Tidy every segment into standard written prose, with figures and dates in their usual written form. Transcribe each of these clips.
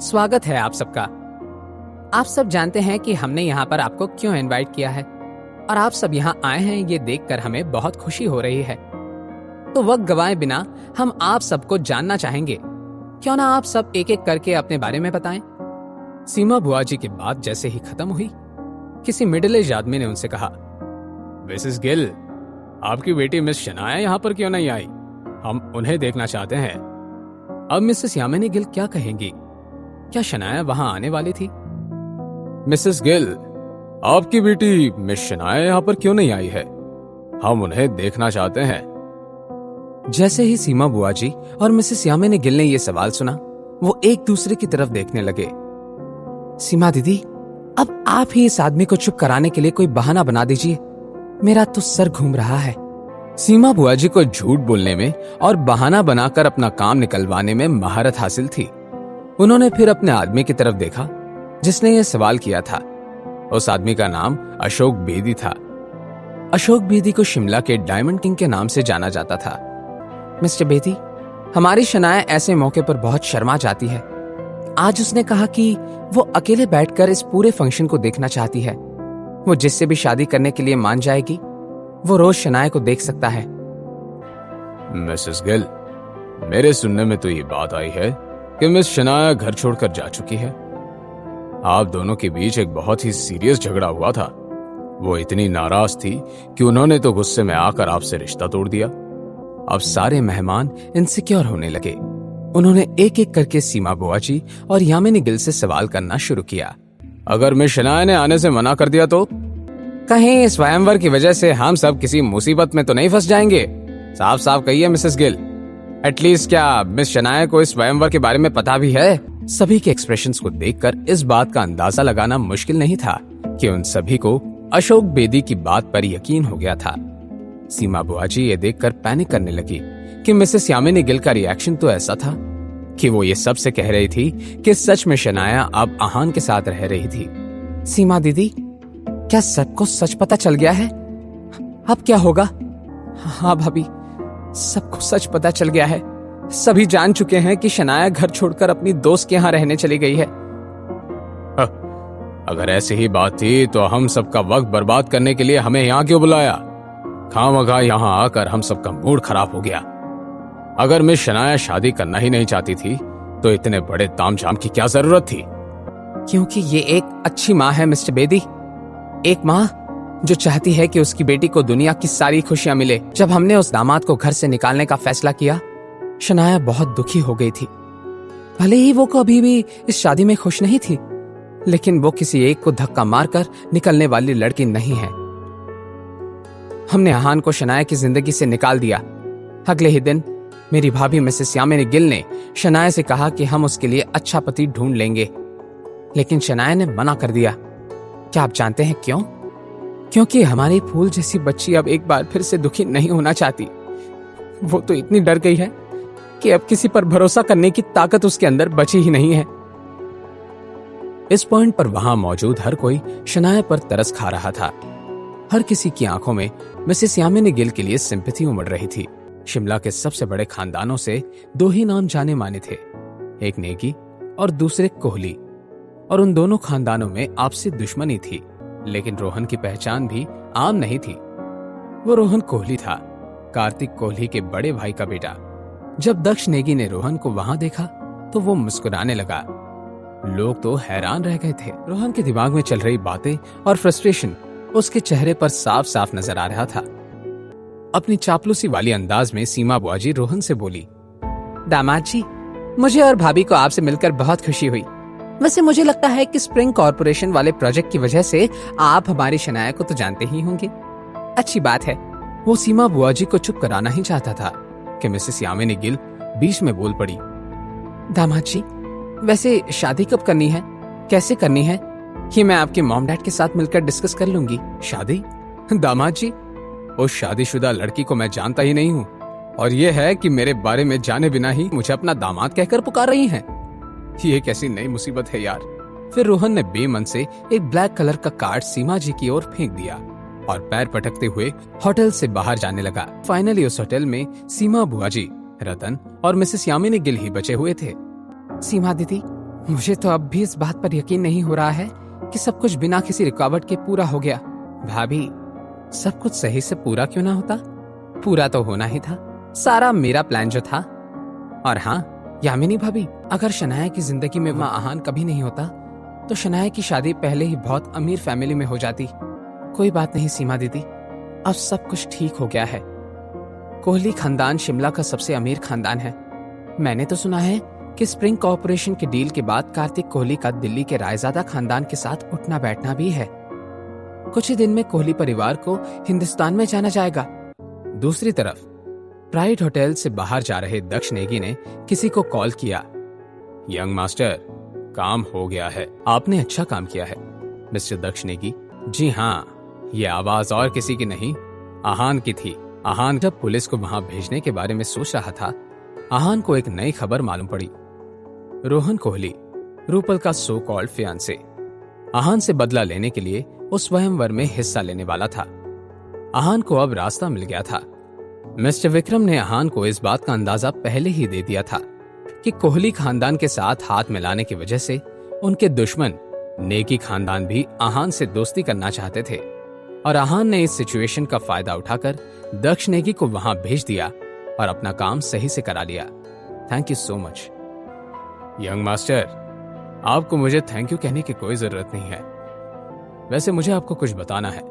स्वागत है आप सबका। आप सब जानते हैं कि हमने यहाँ पर आपको क्यों इनवाइट किया है और आप सब यहाँ आए हैं ये देखकर हमें बहुत खुशी हो रही है। तो वक्त गवाए बिना हम आप सबको जानना चाहेंगे। क्यों ना आप सब एक एक करके अपने बारे में बताएं। सीमा बुआ जी की बात जैसे ही खत्म हुई, किसी मिडिल एज आदमी ने उनसे कहा, मिसेस गिल, आपकी बेटी मिस शनाया यहाँ पर क्यों नहीं आई? हम उन्हें देखना चाहते हैं। अब मिसेस यामिनी गिल क्या कहेंगी? क्या शनाया वहां आने वाली थी? मिसेस गिल, आपकी बेटी मिस शनाया यहाँ पर क्यों नहीं आई है? हम उन्हें देखना चाहते हैं। जैसे ही सीमा बुआ जी और मिसेस यामिनी गिल ने यह सवाल सुना, वो एक दूसरे की तरफ देखने लगे। सीमा दीदी, अब आप ही इस आदमी को चुप कराने के लिए कोई बहाना बना दीजिए, मेरा तो सर घूम रहा है। सीमा बुआ जी को झूठ बोलने में और बहाना बनाकर अपना काम निकलवाने में महारत हासिल थी। उन्होंने फिर अपने आदमी की तरफ देखा जिसने यह सवाल किया था। उस आदमी का नाम अशोक बेदी था। अशोक बेदी को शिमला के डायमंड किंग के नाम से जाना जाता था। मिस्टर बेदी, हमारी शनाया ऐसे मौके पर बहुत शर्मा जाती है। आज उसने कहा कि वो अकेले बैठकर इस पूरे फंक्शन को देखना चाहती है। वो जिससे भी शादी करने के लिए मान जाएगी, वो रोज शनाया को देख सकता है। मिसेस गिल, मेरे सुनने में तो ये बात आई है कि मिस शनाया घर छोड़कर जा चुकी है। आप दोनों के बीच एक बहुत ही सीरियस झगड़ा हुआ था। वो इतनी नाराज थी कि उन्होंने तो गुस्से में आकर आपसे रिश्ता तोड़ दिया। अब सारे मेहमान इनसिक्योर होने लगे। उन्होंने एक एक करके सीमा बुआ जी और यामिनी गिल से सवाल करना शुरू किया। अगर मिस शनाया ने आने से मना कर दिया तो? कहीं स्वयंवर की वजह से हम सब किसी मुसीबत में तो नहीं फंस जाएंगे? साफ साफ कहिए मिसेस गिल, एटलीस्ट क्या मिस शनाया को इस स्वयंवर के बारे में पता भी है? सभी के एक्सप्रेशंस को देखकर इस बात का अंदाजा लगाना मुश्किल नहीं था कि उन सभी को अशोक बेदी की बात पर यकीन हो गया था। सीमा बुआ जी ये देखकर पैनिक करने लगी कि मिसेस यामिनी गिल का रिएक्शन तो ऐसा था कि वो ये सबसे कह रही थी कि सच में शनाया अब आहान के साथ रह रही थी। सीमा दीदी, क्या सबको सच पता चल गया है? अब क्या होगा? हाँ भाभी, सबको सच पता चल गया है। सभी जान चुके हैं कि शनाया घर छोड़कर अपनी दोस्त के यहाँ रहने चली गई है। अगर ऐसी ही बात थी तो हम सबका वक्त बर्बाद करने के लिए हमें यहाँ क्यों बुलाया? खामखा यहाँ आकर हम सबका मूड खराब हो गया। अगर मिस शनाया शादी करना ही नहीं चाहती थी तो इतने बड़े तामझाम की क्या जरूरत थी? क्योंकि ये एक अच्छी माँ है मिस्टर बेदी, एक माँ जो चाहती है कि उसकी बेटी को दुनिया की सारी खुशियां मिले। जब हमने उस दामाद को घर से निकालने का फैसला किया, शनाया बहुत दुखी हो गई थी। भले ही वो कभी भी इस शादी में खुश नहीं थी, लेकिन वो किसी एक को धक्का मारकर निकलने वाली लड़की नहीं है। हमने आहान को शनाया की जिंदगी से निकाल दिया। अगले ही दिन मेरी भाभी मिसेस यामिनी गिल ने शनाया से कहा कि हम उसके लिए अच्छा पति ढूंढ लेंगे, लेकिन शनाया ने मना कर दिया। क्या आप जानते हैं क्यों? क्योंकि हमारी फूल जैसी बच्ची अब एक बार फिर से दुखी नहीं होना चाहती। वो तो इतनी डर गई है कि अब किसी पर भरोसा करने की ताकत उसके अंदर बची ही नहीं है। इस पॉइंट पर वहां मौजूद हर कोई शनाया पर तरस खा रहा था। हर किसी की आंखों में मिसेस यामिनी गिल के लिए सिंपैथी उमड़ रही थी। शिमला के सबसे बड़े खानदानों से दो ही नाम जाने माने थे, एक नेगी और दूसरे कोहली, और उन दोनों खानदानों में आपसी दुश्मनी थी। लेकिन रोहन की पहचान भी आम नहीं थी। वो रोहन कोहली था, कार्तिक कोहली के बड़े भाई का बेटा। जब दक्ष नेगी ने रोहन को वहां देखा तो वो मुस्कुराने लगा। लोग तो हैरान रह गए थे। रोहन के दिमाग में चल रही बातें और फ्रस्ट्रेशन उसके चेहरे पर साफ साफ नजर आ रहा था। अपनी चापलूसी वाली अंदाज में सीमा बुआ जी रोहन से बोली, दामाद जी, मुझे और भाभी को आपसे मिलकर बहुत खुशी हुई। वैसे मुझे लगता है कि स्प्रिंग कॉर्पोरेशन वाले प्रोजेक्ट की वजह से आप हमारी शनाया को तो जानते ही होंगे। अच्छी बात है। वो सीमा बुआ जी को चुप कराना ही चाहता था कि मिसेस यामिनी गिल बीच में बोल पड़ी, दामाद जी, वैसे शादी कब करनी है, कैसे करनी है, ये मैं आपके मॉम डैड के साथ मिलकर डिस्कस कर लूंगी। शादी? दामाद जी, उस शादीशुदा लड़की को मैं जानता ही नहीं हूँ, और ये है कि मेरे बारे में जाने बिना ही मुझे अपना दामाद कहकर पुकार रही हैं। ये कैसी नई मुसीबत है यार। फिर रोहन ने बेमन से एक ब्लैक कलर का कार्ड सीमा जी की ओर फेंक दिया और पैर पटकते हुए होटल से बाहर जाने लगा। फाइनली उस होटल में सीमा बुआ जी, रतन और मिसेस यामिनी गिल ही बचे हुए थे। सीमा दीदी, मुझे तो अब भी इस बात पर यकीन नहीं हो रहा है कि सब कुछ बिना किसी रुकावट के पूरा हो गया। भाभी, सब कुछ सही से पूरा क्यों ना होता? पूरा तो होना ही था, सारा मेरा प्लान जो था। और हाँ यामिनी भाभी, अगर शनाया की जिंदगी में माँ आहान कभी नहीं होता तो शनाया की शादी पहले ही बहुत अमीर फैमिली में हो जाती। कोई बात नहीं सीमा दीदी, अब सब कुछ ठीक हो गया है। कोहली खानदान शिमला का सबसे अमीर खानदान है। मैंने तो सुना है कि स्प्रिंग कॉर्पोरेशन के डील के बाद कार्तिक कोहली का दिल्ली के रायजादा खानदान के साथ उठना बैठना भी है। कुछ ही दिन में कोहली परिवार को हिंदुस्तान में जाना जाएगा। दूसरी तरफ प्राइड होटल से बाहर जा रहे दक्ष नेगी ने किसी को कॉल किया। यंग मास्टर, काम हो गया है। आपने अच्छा काम किया है मिस्टर दक्ष नेगी। जी हाँ, ये आवाज और किसी की नहीं, आहान की थी। आहान जब पुलिस को वहां भेजने के बारे में सोच रहा था, आहान को एक नई खबर मालूम पड़ी। रोहन कोहली, रूपल का सो कॉल्ड फियांसे, आहान से बदला लेने के लिए उस स्वयंवर में हिस्सा लेने वाला था। आहान को अब रास्ता मिल गया था। मिस्टर विक्रम ने आहान को इस बात का अंदाजा पहले ही दे दिया था कि कोहली खानदान के साथ हाथ मिलाने की वजह से उनके दुश्मन नेगी खानदान भी आहान से दोस्ती करना चाहते थे, और आहान ने इस सिचुएशन का फायदा उठाकर दक्ष नेगी को वहां भेज दिया और अपना काम सही से करा लिया। Thank you so much young master. आपको मुझे थैंक यू कहने की कोई जरूरत नहीं है। वैसे मुझे आपको कुछ बताना है।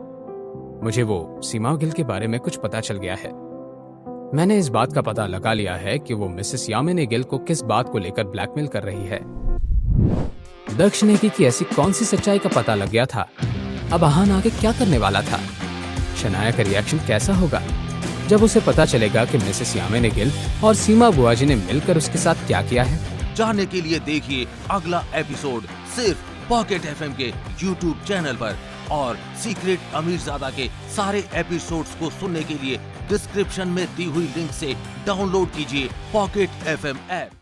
मुझे वो सीमा गिल के बारे में कुछ पता चल गया है। मैंने इस बात का पता लगा लिया है कि वो मिसेस यामिनी गिल को किस बात को लेकर ब्लैकमेल कर रही है। दक्ष नेगी की ऐसी कौन सी सच्चाई का पता लग गया था? अब आहान आगे क्या करने वाला था? शनाया का रिएक्शन कैसा होगा जब उसे पता चलेगा कि मिसेस यामिनी गिल और सीमा बुआजी ने मिलकर उसके साथ क्या किया है? जानने के लिए देखिए अगला एपिसोड सिर्फ पॉकेट एफएम के यूट्यूब चैनल पर, और सीक्रेट अमीरजादा के सारे एपिसोड्स को सुनने के लिए डिस्क्रिप्शन में दी हुई लिंक से डाउनलोड कीजिए पॉकेट एफएम ऐप।